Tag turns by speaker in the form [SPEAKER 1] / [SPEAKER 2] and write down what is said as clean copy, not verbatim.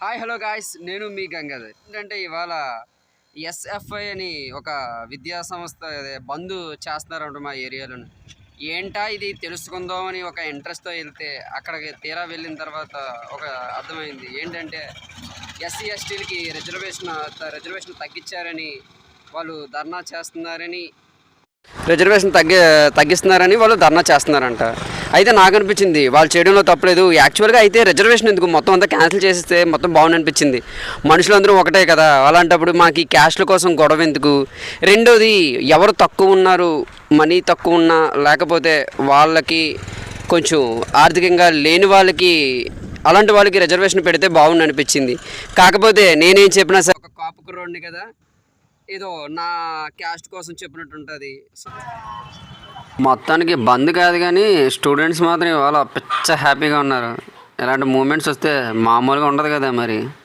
[SPEAKER 1] Hi hello guys, నేను మీ గంగాధర్. ఏంటంటే ఇవాళ ఎస్ఎఫ్ఐ అని ఒక విద్యా సంస్థ బంద్ చేస్తున్నారంట మా ఏరియాలోని. ఏంటా ఇది తెలుసుకుందామని ఒక ఇంట్రెస్ట్తో వెళ్తే అక్కడికి తీరా వెళ్ళిన తర్వాత ఒక అర్థమైంది. ఏంటంటే ఎస్సీ ఎస్టీలకి రిజర్వేషన్ తగ్గించారని, వాళ్ళు ధర్నా చేస్తున్నారని, తగ్గిస్తున్నారని వాళ్ళు ధర్నా చేస్తున్నారంట. అయితే నాకు అనిపించింది వాళ్ళు చేయడంలో తప్పలేదు. యాక్చువల్గా అయితే రిజర్వేషన్ ఎందుకు మొత్తం అంతా క్యాన్సిల్ చేసేస్తే మొత్తం బాగుంది అనిపించింది. మనుషులందరూ ఒకటే కదా, అలాంటప్పుడు మాకు ఈ క్యాస్ట్ల కోసం గొడవ ఎందుకు? రెండోది, ఎవరు తక్కువ ఉన్నారు, మనీ తక్కువ ఉన్నా లేకపోతే వాళ్ళకి కొంచెం ఆర్థికంగా లేని వాళ్ళకి, అలాంటి వాళ్ళకి రిజర్వేషన్ పెడితే బాగుంది అనిపించింది. కాకపోతే నేనేం చెప్పినా సరే ఒక కాపు కుర్రోడిని కదా, ఏదో నా క్యాస్ట్ కోసం చెప్పినట్టు ఉంటుంది. మొత్తానికి బంద్ కాదు కానీ స్టూడెంట్స్ మాత్రం ఇవాళ పిచ్చ హ్యాపీగా ఉన్నారు. ఇలాంటి మూమెంట్స్ వస్తే మామూలుగా ఉండదు కదా మరి.